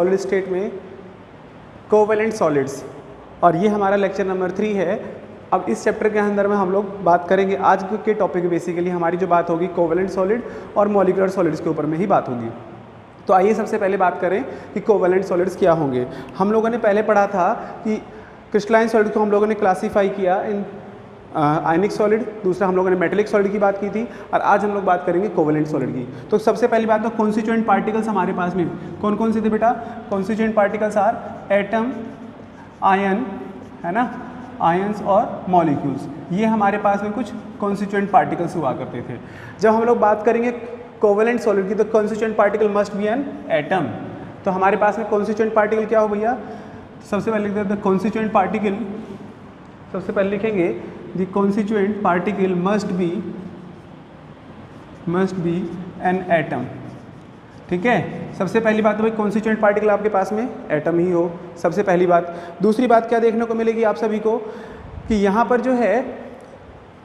Solid state में covalent solids, और ये हमारा लेक्चर नंबर 3 है। अब इस चैप्टर के अंदर में हम लोग बात करेंगे, आज के टॉपिक बेसिकली हमारी जो बात होगी कोवेलेंट सॉलिड और मॉलिक्यूलर सॉलिड्स के ऊपर में ही बात होगी। तो आइए सबसे पहले बात करें कि कोवेलेंट सॉलिड्स क्या होंगे। हम लोगों ने पहले पढ़ा था कि क्रिस्टलाइन सॉलिड को हम लोगों ने क्लासीफाई किया इन आयनिक सॉलिड, दूसरा हम लोगों ने मेटेलिक सॉलिड की बात की थी, और आज हम लोग बात करेंगे कोवेलेंट सॉलिड की। तो सबसे पहली बात तो कॉन्स्टिट्यूएंट पार्टिकल्स हमारे पास में कौन कौन से थे बेटा? Constituent particles are atom, ion, है ना, आयंस और मॉलिक्यूल्स। ये हमारे पास में कुछ कॉन्स्टिट्यूएंट पार्टिकल्स हुआ करते थे। जब हम लोग बात करेंगे कोवेलेंट सॉलिड की तो constituent particle must be an atom. तो हमारे पास में कॉन्स्टिट्यूएंट पार्टिकल क्या हो भैया? सबसे पहले लिखते हैं कॉन्स्टिट्यूएंट पार्टिकल, सबसे पहले लिखेंगे the constituent particle must be an atom. ठीक है, सबसे पहली बात तो भाई कॉन्स्टिट्यूएंट पार्टिकल आपके पास में एटम ही हो, सबसे पहली बात। दूसरी बात क्या देखने को मिलेगी आप सभी को कि यहाँ पर जो है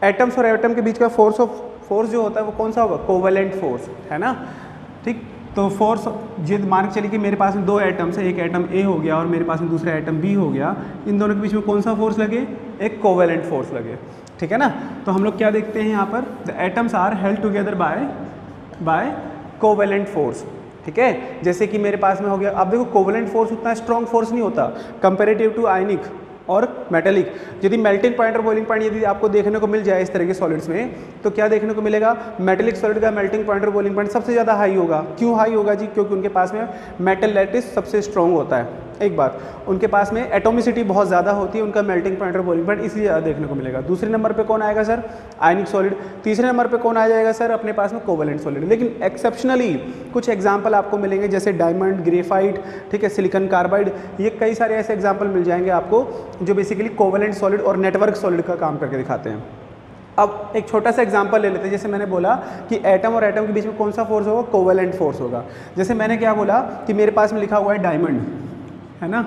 एटम्स और एटम के बीच का फोर्स जो होता है वो कौन सा होगा? कोवेलेंट फोर्स, है ना। ठीक, तो फोर्स जिद मान के चलिए कि मेरे पास में दो एटम्स है, एक एटम ए हो गया और मेरे पास में दूसरा एटम बी हो गया, इन दोनों के बीच में कौन सा फोर्स लगे? एक कोवेलेंट फोर्स लगे। ठीक है ना। तो हम लोग क्या देखते हैं यहाँ पर? The atoms are held together by covalent force. ठीक है, जैसे कि मेरे पास में हो गया, अब देखो कोवेलेंट फोर्स उतना स्ट्रॉन्ग फोर्स नहीं होता कंपेरेटिव टू आयनिक और मेटेलिक। यदि मेल्टिंग पॉइंट और बॉइलिंग पॉइंट यदि आपको देखने को मिल जाए इस तरह के सॉलिड्स में, तो क्या देखने को मिलेगा? मेटेलिक सॉलिड का मेल्टिंग पॉइंट और बॉइलिंग पॉइंट सबसे ज़्यादा हाई होगा। क्यों हाई होगा जी? क्योंकि उनके पास में मेटल लैटिस सबसे स्ट्रॉन्ग होता है। एक बात, उनके पास में एटोमिसिटी बहुत ज़्यादा होती है, उनका मेल्टिंग पॉइंट और बॉइलिंग पॉइंट इसलिए ज़्यादा देखने को मिलेगा। दूसरे नंबर पे कौन आएगा सर? आयनिक सॉलिड। तीसरे नंबर पे कौन आ जाएगा सर? अपने पास में कोवेलेंट सॉलिड। लेकिन एक्सेप्शनली कुछ एग्जाम्पल आपको मिलेंगे, जैसे डायमंड, ग्रेफाइट, ठीक है, सिलिकॉन कार्बाइड, ये कई सारे ऐसे एग्जाम्पल मिल जाएंगे आपको जो बेसिकली कोवेलेंट सॉलिड और नेटवर्क सॉलिड का काम करके दिखाते हैं। अब एक छोटा सा एग्जांपल ले लेते हैं। जैसे मैंने बोला कि एटम और एटम के बीच में कौन सा फोर्स होगा? कोवेलेंट फोर्स होगा। जैसे मैंने क्या बोला कि मेरे पास में लिखा हुआ है डायमंड, है ना,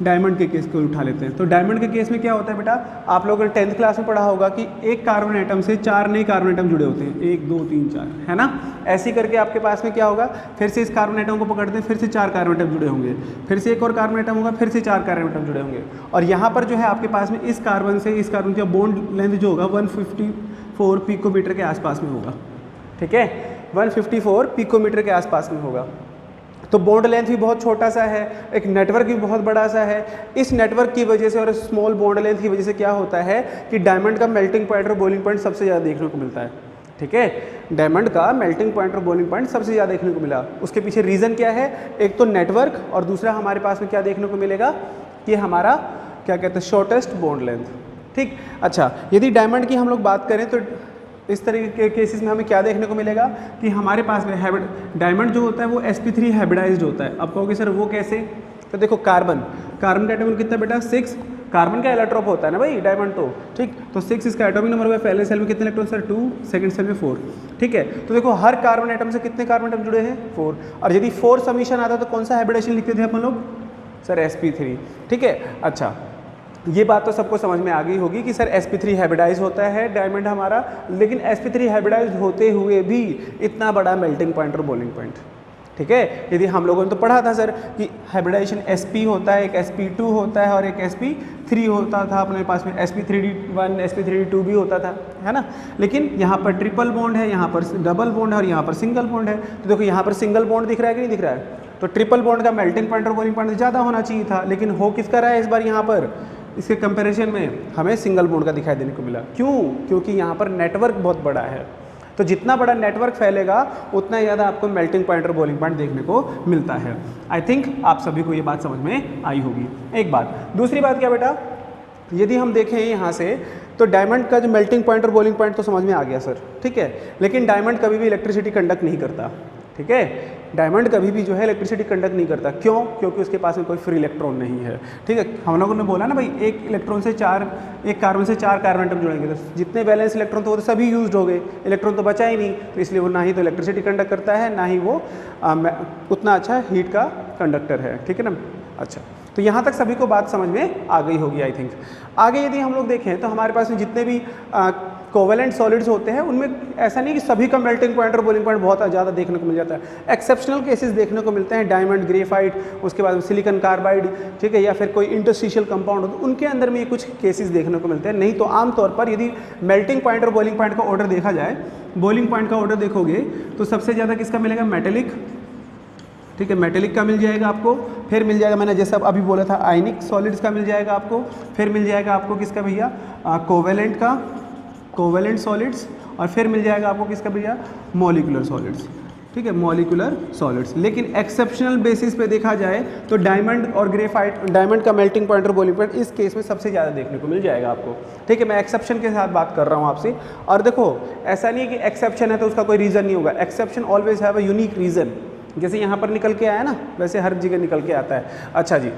डायमंड के केस को उठा लेते हैं। तो डायमंड के केस में क्या होता है बेटा? आप लोगों ने 10th क्लास में पढ़ा होगा कि एक कार्बन एटम से 4 नए कार्बन एटम जुड़े होते हैं, 1 2 3 4, है ना। ऐसे करके आपके पास में क्या होगा? फिर से इस कार्बन एटम को पकड़ते हैं, फिर से 4 कार्बन एटम जुड़े होंगे, फिर से एक और कार्बन एटम होगा, फिर से 4 कार्बन एटम जुड़े होंगे। और यहाँ पर जो है आपके पास में इस कार्बन से इस कार्बन का बॉन्ड लेंथ जो होगा 154 पिकोमीटर के आसपास में होगा। ठीक है, 154 पिकोमीटर के आसपास में होगा। तो बॉन्ड लेंथ भी बहुत छोटा सा है, एक नेटवर्क भी बहुत बड़ा सा है। इस नेटवर्क की वजह से और स्मॉल बॉन्ड लेंथ की वजह से क्या होता है कि डायमंड का मेल्टिंग पॉइंट और बॉइलिंग पॉइंट सबसे ज़्यादा देखने को मिलता है। ठीक है, डायमंड का मेल्टिंग पॉइंट और बॉइलिंग पॉइंट सबसे ज़्यादा देखने को मिला। उसके पीछे रीज़न क्या है? एक तो नेटवर्क, और दूसरा हमारे पास में क्या देखने को मिलेगा कि हमारा क्या कहते हैं, शॉर्टेस्ट बॉन्ड लेंथ। ठीक, अच्छा, यदि डायमंड की हम लोग बात करें तो इस तरीके के केसेस में हमें क्या देखने को मिलेगा कि हमारे पास में डायमंड जो होता है वो sp3 हाइब्रिडाइज्ड होता है। अब कहोगे सर वो कैसे? तो देखो कार्बन का एटॉमिक कितना बेटा? 6। कार्बन का एलोट्रोप होता है ना भाई डायमंड, तो ठीक, तो 6 इसका एटॉमिक नंबर है। पहले सेल में कितने इलेक्ट्रॉन सर? 2, सेकंड सेल में 4। ठीक है, तो देखो हर कार्बन एटम से कितने कार्बन एटम जुड़े हैं? 4। और यदि 4 समीशन आता तो कौन सा हाइब्रिडाइजेशन लिखते थे अपन लोग? Sir sp3। ठीक है, अच्छा, ये बात तो सबको समझ में आ गई होगी कि सर sp3 हाइब्रिडाइज होता है डायमंड हमारा, लेकिन sp3 हाइब्रिडाइज होते हुए भी इतना बड़ा मेल्टिंग पॉइंट और बॉइलिंग पॉइंट। ठीक है, यदि हम लोगों ने तो पढ़ा था सर कि हाइब्रिडाइजेशन sp होता है, एक sp2 होता है और एक sp3 होता था अपने पास में, sp3d1 sp3d2 भी होता था, है ना। लेकिन यहाँ पर ट्रिपल बॉन्ड है, यहाँ पर डबल बॉन्ड है और यहाँ पर सिंगल बॉन्ड है। तो देखो यहाँ पर सिंगल बॉन्ड दिख रहा है कि नहीं दिख रहा है? तो ट्रिपल बॉन्ड का मेल्टिंग पॉइंट और बॉइलिंग पॉइंट ज़्यादा होना चाहिए था, लेकिन हो किसका रहा है इस बार? यहाँ पर इसके कंपैरिजन में हमें सिंगल बॉन्ड का दिखाई देने को मिला। क्यों? क्योंकि यहाँ पर नेटवर्क बहुत बड़ा है। तो जितना बड़ा नेटवर्क फैलेगा उतना ज़्यादा आपको मेल्टिंग पॉइंट और बॉइलिंग पॉइंट देखने को मिलता है। आई थिंक आप सभी को ये बात समझ में आई होगी। एक बात, दूसरी बात क्या बेटा? यदि हम देखें यहाँ से तो डायमंड का जो मेल्टिंग पॉइंट और बॉइलिंग पॉइंट तो समझ में आ गया सर, ठीक है, लेकिन डायमंड कभी भी इलेक्ट्रिसिटी कंडक्ट नहीं करता। ठीक है, डायमंड कभी भी जो है इलेक्ट्रिसिटी कंडक्ट नहीं करता। क्यों? क्योंकि उसके पास में कोई फ्री इलेक्ट्रॉन नहीं है। ठीक है, हम लोगों ने बोला ना भाई एक इलेक्ट्रॉन से 4, एक कार्बन से 4 कार्बन एटम जुड़ेंगे, तो जितने बैलेंस इलेक्ट्रॉन तो वो तो सभी यूज्ड हो गए, इलेक्ट्रॉन तो बचा ही नहीं, तो इसलिए वो ना ही तो इलेक्ट्रिसिटी कंडक्ट करता है, ना ही वो उतना अच्छा हीट का कंडक्टर है। ठीक है ना। अच्छा, तो यहाँ तक सभी को बात समझ में आ गई होगी आई थिंक। आगे यदि हम लोग देखें तो हमारे पास में जितने भी कोवेलेंट सॉलिड्स होते हैं उनमें ऐसा नहीं कि सभी का मेल्टिंग पॉइंट और बॉइलिंग पॉइंट बहुत ज़्यादा देखने को मिल जाता है, एक्सेप्शनल केसेस देखने को मिलते हैं, डायमंड, ग्रेफाइट, उसके बाद सिलिकॉन कार्बाइड, ठीक है, या फिर कोई इंटरस्टिशियल कंपाउंड हो तो उनके अंदर में ये कुछ केसेस देखने को मिलते हैं। नहीं तो आमतौर पर यदि मेल्टिंग पॉइंट और बॉइलिंग पॉइंट का ऑर्डर देखा जाए, बॉइलिंग पॉइंट का ऑर्डर देखोगे तो सबसे ज़्यादा किसका मिलेगा, मेटेलिक, ठीक है, मेटेलिक का मिल जाएगा आपको, फिर मिल जाएगा मैंने जैसा अभी बोला था आयनिक सॉलिड्स का मिल जाएगा आपको, फिर मिल जाएगा आपको किसका भैया, कोवेलेंट का, कोवेलेंट सॉलिड्स, और फिर मिल जाएगा आपको किसका भैया, मॉलिक्यूलर सॉलिड्स, ठीक है, मॉलिक्यूलर सॉलिड्स। लेकिन एक्सेप्शनल बेसिस पे देखा जाए तो डायमंड और ग्रेफाइट, डायमंड का मेल्टिंग पॉइंट और बॉइलिंग पॉइंट इस केस में सबसे ज़्यादा देखने को मिल जाएगा आपको, ठीक है। मैं एक्सेप्शन के साथ बात कर रहा हूँ आपसे। और देखो ऐसा नहीं है कि एक्सेप्शन है तो उसका कोई रीज़न नहीं होगा, exception always have a unique reason, जैसे यहाँ पर निकल के आया ना वैसे हर जगह निकल के आता है। अच्छा जी,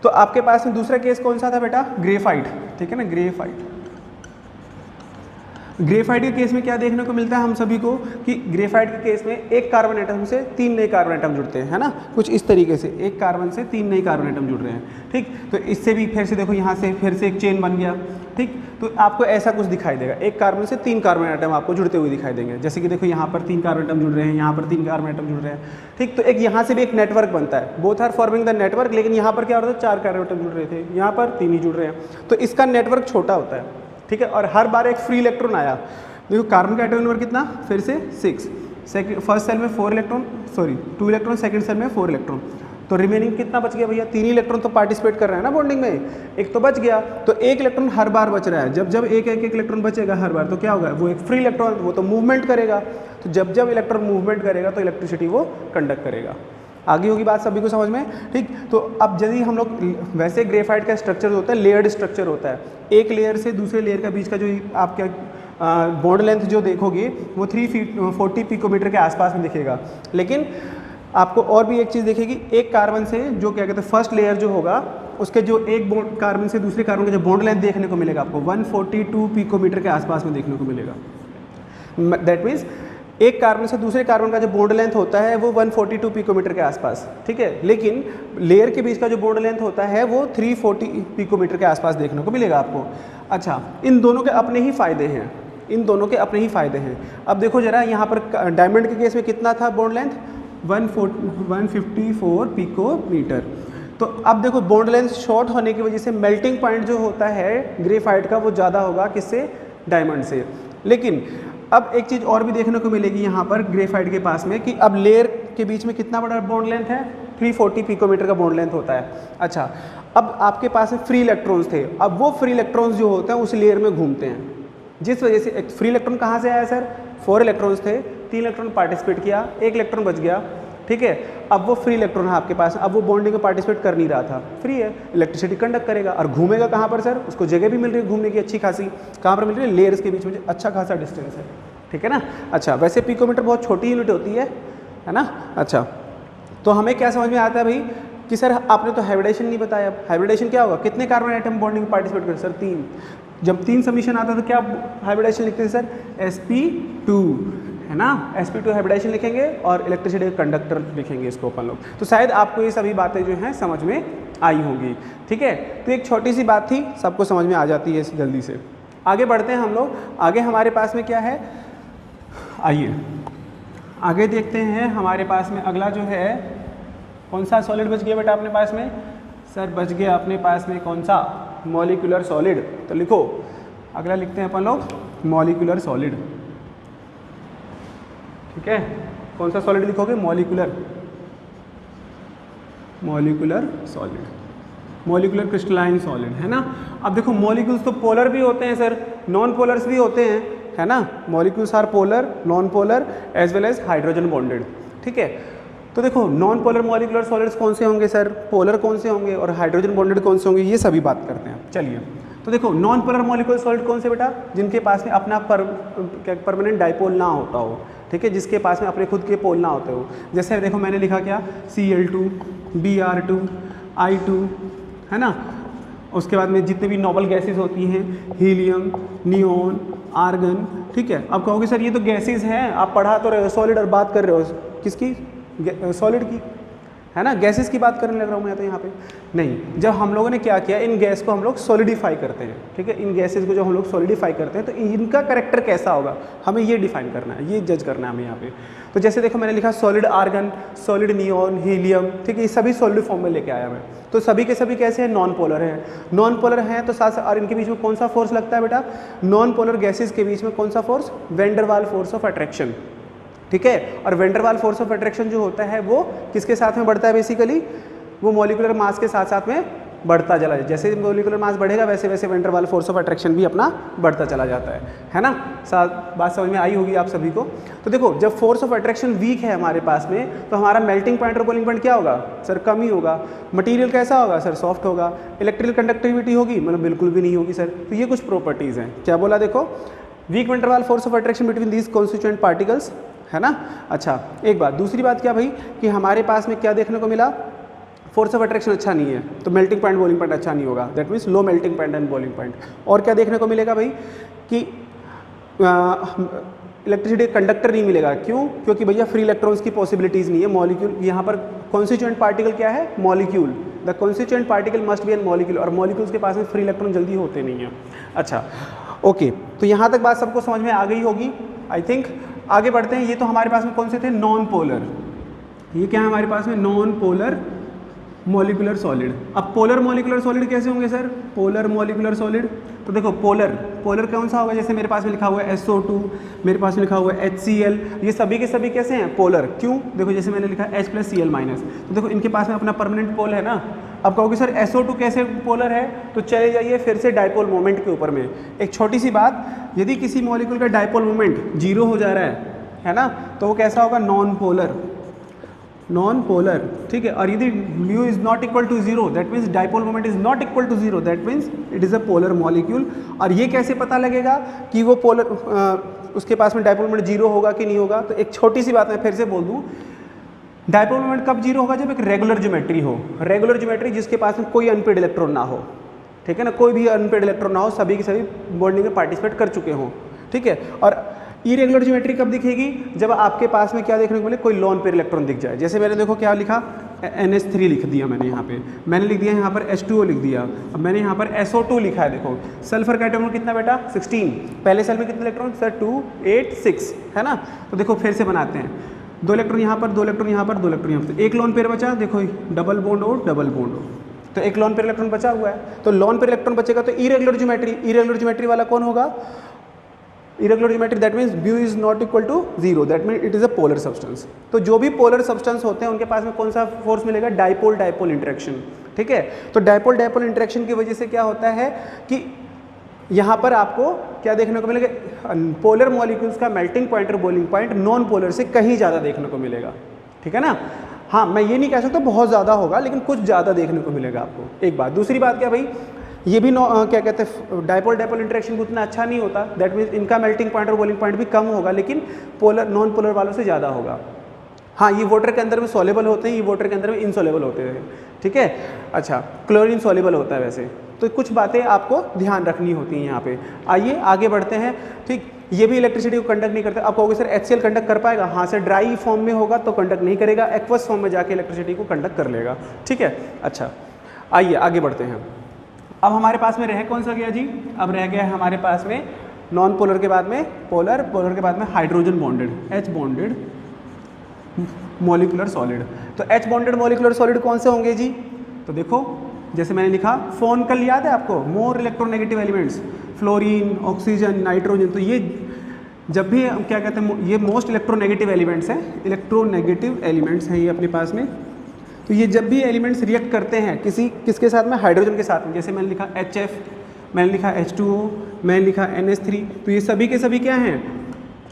तो आपके पास में दूसरा केस कौन सा था बेटा, ग्रेफाइट, ठीक है ना, ग्रेफाइट। ग्रेफाइट के केस में क्या देखने को मिलता है हम सभी को कि ग्रेफाइट के केस में एक कार्बन एटम से 3 नए कार्बन एटम जुड़ते हैं, है ना, कुछ इस तरीके से एक कार्बन से 3 नए कार्बन एटम जुड़ रहे हैं, ठीक। तो इससे भी फिर से देखो यहाँ से फिर से एक चेन बन गया, ठीक। तो आपको ऐसा कुछ दिखाई देगा, एक कार्बन से 3 कार्बन एटम आपको जुड़ते हुए दिखाई देंगे, जैसे कि देखो यहाँ पर 3 कार्बन एटम जुड़ रहे हैं, यहाँ पर 3 कार्बन एटम जुड़ रहे हैं, ठीक। तो एक यहाँ से भी एक नेटवर्क बनता है, both are forming the network, लेकिन यहाँ पर क्या हो रहा था, 4 कार्बन एटम जुड़ रहे थे, यहाँ पर 3 ही जुड़ रहे हैं, तो इसका नेटवर्क छोटा होता है, ठीक है। और हर बार एक फ्री इलेक्ट्रॉन आया, देखो कार्बन का एटॉमिक नंबर कितना, फिर से 6, सेकंड फर्स्ट सेल में 4 electron, sorry 2 electron, second shell में 4 इलेक्ट्रॉन, तो रिमेनिंग कितना बच गया भैया, 3 इलेक्ट्रॉन तो पार्टिसिपेट कर रहे हैं ना बॉन्डिंग में, एक तो बच गया, तो 1 इलेक्ट्रॉन हर बार बच रहा है। जब जब एक इलेक्ट्रॉन बचेगा हर बार तो क्या होगा, वो एक फ्री इलेक्ट्रॉन, वो तो मूवमेंट करेगा, तो जब जब इलेक्ट्रॉन मूवमेंट करेगा तो इलेक्ट्रिसिटी वो कंडक्ट करेगा। आगे होगी बात सभी को समझ में, ठीक। तो अब यदि हम लोग वैसे ग्रेफाइट का स्ट्रक्चर होता है लेयर्ड स्ट्रक्चर होता है, एक लेयर से दूसरे लेयर के बीच का जो आपका बॉन्ड लेंथ जो देखोगे वो 340 पिकोमीटर के आसपास में दिखेगा। लेकिन आपको और भी एक चीज़ दिखेगी, एक कार्बन से जो क्या कहते हैं फर्स्ट लेयर जो होगा उसके जो एक बॉन्ड कार्बन से दूसरे कार्बन का जो बॉन्ड लेंथ देखने को मिलेगा आपको 142 पिकोमीटर के आसपास में देखने को मिलेगा। दैट मीन्स एक कार्बन से दूसरे कार्बन का जो बॉन्ड लेंथ होता है वो 142 पिकोमीटर के आसपास, ठीक है। लेकिन लेयर के बीच का जो बॉन्ड लेंथ होता है वो 340 पिकोमीटर के आसपास देखने को मिलेगा आपको। अच्छा, इन दोनों के अपने ही फ़ायदे हैं, इन दोनों के अपने ही फ़ायदे हैं। अब देखो जरा यहाँ पर डायमंड के केस में कितना था बॉन्ड लेंथ, 154 पिकोमीटर। तो अब देखो बॉन्ड लेंथ शॉर्ट होने की वजह से मेल्टिंग पॉइंट जो होता है ग्रेफाइट का वो ज़्यादा होगा किससे, डायमंड से। लेकिन अब एक चीज़ और भी देखने को मिलेगी यहाँ पर ग्रेफाइट के पास में कि अब लेयर के बीच में कितना बड़ा बॉन्ड लेंथ है, 340 पिकोमीटर का बॉन्ड लेंथ होता है। अच्छा, अब आपके पास में फ्री इलेक्ट्रॉन्स थे, अब वो फ्री इलेक्ट्रॉन्स जो होते हैं उस लेयर में घूमते हैं, जिस वजह से एक फ्री इलेक्ट्रॉन कहाँ से आया सर, 4 इलेक्ट्रॉन्स थे, 3 इलेक्ट्रॉन पार्टिसिपेट किया, 1 इलेक्ट्रॉन बच गया, ठीक है। अब वो फ्री इलेक्ट्रॉन है आपके पास, अब वो बॉन्डिंग में पार्टिसिपेट कर नहीं रहा था, फ्री है, इलेक्ट्रिसिटी कंडक्ट करेगा और घूमेगा कहाँ पर सर, उसको जगह भी मिल रही है घूमने की अच्छी खासी, कहाँ पर मिल रही है, लेयर्स के बीच में अच्छा खासा डिस्टेंस है, ठीक है ना। अच्छा, वैसे पिकोमीटर बहुत छोटी यूनिट होती है ना। अच्छा, तो हमें क्या समझ में आता है भाई कि सर आपने तो हाइब्रिडेशन नहीं बताया, हाइब्रिडेशन क्या होगा, कितने कार्बन एटम बॉन्डिंग में पार्टिसिपेट करें, सर 3। जब 3 समीशन आता है तो क्या हाइब्रिडेशन लिखते हैं सर, sp2, है ना, sp2 हाइब्रिडेशन लिखेंगे और इलेक्ट्रिसिटी कंडक्टर लिखेंगे इसको अपन लोग। तो शायद आपको ये सभी बातें जो हैं समझ में आई होंगी, ठीक है। तो एक छोटी सी बात थी, सबको समझ में आ जाती है जल्दी से। आगे बढ़ते हैं हम लोग, आगे हमारे पास में क्या है, आइए आगे देखते हैं। हमारे पास में अगला जो है कौन सा सॉलिड बच गया बेटा अपने पास में, सर बच गया अपने पास में कौन सा, मॉलिक्यूलर सॉलिड। तो लिखो, अगला लिखते हैं अपन लोग मॉलिक्यूलर सॉलिड, ठीक है। कौन सा सॉलिड लिखोगे, molecular solid, molecular crystalline solid, है ना। अब देखो मॉलिक्यूल्स तो पोलर भी होते हैं सर, नॉन पोलर्स भी होते हैं, है ना। Molecules are polar, non polar as well as hydrogen bonded, ठीक है। तो देखो नॉन पोलर मॉलिक्यूलर सॉलिड्स कौन से होंगे सर, पोलर कौन से होंगे और हाइड्रोजन बॉन्डेड कौन से होंगे, ये सभी बात करते हैं। चलिए, तो देखो नॉन पोलर मॉलिक्यूलर सॉलिड कौन से बेटा, जिनके पास में अपना परमानेंट डाइपोल ना होता हो, ठीक है, जिसके पास में अपने खुद के पोल ना होते हो। जैसे देखो मैंने लिखा क्या, Cl2, Br2, I2, है ना। उसके बाद में जितने भी नोबल गैसेस होती हैं, हीलियम, नियोन, आर्गन, ठीक है। अब कहोगे सर ये तो गैसेस हैं, आप पढ़ा तो रहे हो सॉलिड और बात कर रहे हो किसकी, सॉलिड की, है ना, गैसेस की बात करने लग रहा हूँ मैं तो यहाँ पे नहीं। जब हम लोगों ने क्या किया, इन गैस को हम लोग सॉलिडिफाई करते हैं, ठीक है, इन गैसेस को जब हम लोग सॉलिडिफाई करते हैं तो इनका कैरेक्टर कैसा होगा हमें ये डिफाइन करना है, ये जज करना है हमें यहाँ पे। तो जैसे देखो मैंने लिखा solid argon, solid neon, helium, ठीक है, ये सभी सॉलिड फॉर्म में लेके आया मैं। तो सभी के सभी कैसे हैं, नॉन पोलर हैं। नॉन पोलर हैं तो साथ और इनके बीच में कौन सा फोर्स लगता है बेटा, नॉन पोलर गैसेस के बीच में कौन सा force, van der Waal force of attraction, ठीक है। और van der Waal force of attraction जो होता है वो किसके साथ में बढ़ता है, बेसिकली वो मॉलिक्यूलर मास के साथ साथ में बढ़ता चला जाए। जैसे मॉलिक्यूलर मास बढ़ेगा वैसे वैसे van der Waal force of attraction भी अपना बढ़ता चला जाता है ना। बात समझ में आई होगी आप सभी को। तो देखो जब फोर्स ऑफ अट्रैक्शन वीक है हमारे पास में तो हमारा मेल्टिंग पॉइंट और बॉइलिंग पॉइंट क्या होगा सर, कम ही होगा। मटेरियल कैसा होगा सर, सॉफ्ट होगा। इलेक्ट्रिकल कंडक्टिविटी होगी, मतलब बिल्कुल भी नहीं होगी सर। तो ये कुछ प्रॉपर्टीज़ हैं। क्या बोला देखो, week van der Waal force of attraction between these constituent particles, है ना। अच्छा एक बात, दूसरी बात क्या भाई कि हमारे पास में क्या देखने को मिला, फोर्स ऑफ अट्रैक्शन अच्छा नहीं है तो मेल्टिंग पॉइंट बॉइलिंग पॉइंट अच्छा नहीं होगा, that means low melting point and boiling point. और क्या देखने को मिलेगा भाई कि इलेक्ट्रिसिटी कंडक्टर नहीं मिलेगा। क्यों, क्योंकि भैया फ्री इलेक्ट्रॉन्स की पॉसिबिलिटीज़ नहीं है। मॉलिक्यूल यहाँ पर कॉन्स्टिट्यूएंट पार्टिकल क्या है, molecule, the constituent particle must be an molecule, और मॉलिक्यूल्स के पास में फ्री इलेक्ट्रॉन जल्दी होते नहीं हैं। अच्छा ओके, तो यहाँ तक बात सबको समझ में आ गई होगी आई थिंक। आगे बढ़ते हैं। ये तो हमारे पास में कौन से थे, नॉन पोलर। ये क्या है हमारे पास में, नॉन पोलर मॉलिक्यूलर सॉलिड। अब पोलर मॉलिक्यूलर सॉलिड कैसे होंगे सर, पोलर मॉलिक्यूलर सॉलिड। तो देखो पोलर, पोलर कौन सा होगा, जैसे मेरे पास में लिखा हुआ है SO2, मेरे पास में लिखा हुआ है HCl, ये सभी के सभी कैसे हैं, पोलर। क्यों, देखो जैसे मैंने लिखा H + Cl-, तो देखो इनके पास में अपना परमानेंट पोल है ना। अब कहोगे सर SO2 कैसे पोलर है, तो चले जाइए फिर से डायपोल मोमेंट के ऊपर में। एक छोटी सी बात, यदि किसी मॉलिक्यूल का डायपोल मोमेंट 0 हो जा रहा है ना, तो वो कैसा होगा, नॉन पोलर, नॉन पोलर, ठीक है। और यदि mu is not equal to 0 that means dipole moment is not equal to 0 that means it is a polar molecule. और ये कैसे पता लगेगा कि वो पोलर उसके पास में डायपोल मोमेंट 0 होगा कि नहीं होगा, तो एक छोटी सी बात मैं फिर से बोल दूँ, डायपोल मोमेंट कब 0 होगा, जब एक रेगुलर ज्योमेट्री हो। रेगुलर ज्योमेट्री जिसके पास में कोई अनपेड इलेक्ट्रॉन ना हो, ठीक है ना, कोई भी अनपेड इलेक्ट्रॉन ना हो, सभी के सभी बॉन्डिंग में पार्टिसिपेट कर चुके हों, ठीक है। और इरेगुलर ज्योमेट्री कब दिखेगी, जब आपके पास में क्या देखने को मिले, कोई लोन पेयर इलेक्ट्रॉन दिख जाए। जैसे मैंने देखो क्या लिखा, NH3 लिख दिया मैंने यहाँ पे, मैंने लिख दिया यहाँ पर H2O लिख दिया, अब मैंने यहाँ पर SO2 लिखा है। देखो सल्फर का एटम कितना बेटा, 16, पहले सेल में कितने इलेक्ट्रॉन सर, 2, 8, 6, है ना। तो देखो फिर से बनाते हैं, 2 इलेक्ट्रॉन यहाँ पर, 2 इलेक्ट्रॉन यहाँ पर, 2 इलेक्ट्रॉन यहाँ पर, एक लोन पेयर बचा। देखो डबल बॉन्ड और डबल बॉन्ड हो, तो एक लोन पेयर इलेक्ट्रॉन बचा हुआ है। तो लोन पेयर इलेक्ट्रॉन बचेगा तो इरेगुलर ज्योमेट्री वाला कौन होगा, irregular geometry, that means mu is not equal to 0, that means it is a polar substance। तो जो भी polar substance होते हैं उनके पास में कौन सा फोर्स मिलेगा, डाइपोल डाइपोल इंटरेक्शन, ठीक है। तो डाइपोल डाइपोल इंटरेक्शन की वजह से क्या होता है कि यहाँ पर आपको क्या देखने को मिलेगा, पोलर मॉलिक्यूल्स का मेल्टिंग पॉइंट और बॉइलिंग पॉइंट नॉन पोलर से कहीं ज़्यादा देखने को मिलेगा, ठीक है ना। हाँ मैं ये नहीं कह सकता बहुत ज़्यादा होगा, लेकिन कुछ ज़्यादा देखने को मिलेगा आपको। एक बात, दूसरी बात क्या भाई, ये भी क्या कहते हैं, डायपोल डायपोल इंटरेक्शन उतना अच्छा नहीं होता, दैट मीन्स इनका मेल्टिंग पॉइंट और बॉइलिंग पॉइंट भी कम होगा, लेकिन पोलर नॉन पोलर वालों से ज़्यादा होगा। हाँ ये वाटर के अंदर में सॉलेबल होते हैं, ये वाटर के अंदर में इनसॉलेबल होते हैं, ठीक है। अच्छा क्लोरीन सॉलेबल होता है वैसे। तो कुछ बातें आपको ध्यान रखनी होती हैं यहाँ पे। आइए आगे बढ़ते हैं, ठीक। ये भी इलेक्ट्रिसिटी को कंडक्ट नहीं करते। आप कहोगे सर HCl कंडक्ट कर पाएगा, हाँ सर ड्राई फॉर्म में होगा तो कंडक्ट नहीं करेगा, एक्वस फॉर्म में जाके इलेक्ट्रिसिटी को कंडक्ट कर लेगा, ठीक है। अच्छा आइए आगे बढ़ते हैं। अब हमारे पास में रह कौन सा गया जी, अब रह गया है हमारे पास में नॉन पोलर के बाद में पोलर, पोलर के बाद में hydrogen bonded, H bonded molecular solid. तो H बॉन्डेड मॉलिक्यूलर सॉलिड कौन से होंगे जी, तो देखो जैसे मैंने लिखा फोनकल, याद है आपको, more electronegative elements, fluorine, oxygen, nitrogen. तो ये जब भी क्या कहते हैं, ये मोस्ट इलेक्ट्रोनेगेटिव एलिमेंट्स हैं, इलेक्ट्रोनेगेटिव एलिमेंट्स हैं ये अपने पास में। तो ये जब भी एलिमेंट्स रिएक्ट करते हैं किसके साथ में, हाइड्रोजन के साथ में, जैसे मैंने लिखा HF, मैंने लिखा H2O, मैंने लिखा NH3, तो ये सभी के सभी क्या हैं,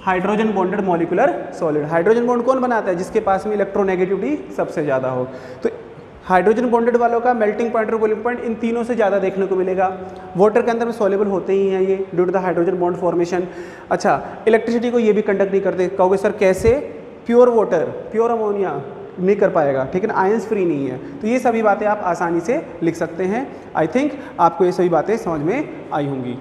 hydrogen bonded molecular solid. Hydrogen bond कौन बनाता है, जिसके पास में इलेक्ट्रोनेगेटिविटी सबसे ज़्यादा हो। तो हाइड्रोजन बॉन्डेड वालों का मेल्टिंग पॉइंट और बॉइलिंग पॉइंट इन तीनों से ज़्यादा देखने को मिलेगा। वाटर के अंदर में सॉल्युबल होते ही हैं ये due to the hydrogen bond formation. अच्छा इलेक्ट्रिसिटी को ये भी कंडक्ट नहीं करते। कहोगे सर कैसे, प्योर वाटर, प्योर अमोनिया नहीं कर पाएगा, ठीक है ना, आयंस फ्री नहीं है। तो ये सभी बातें आप आसानी से लिख सकते हैं। आई थिंक आपको ये सभी बातें समझ में आई होंगी।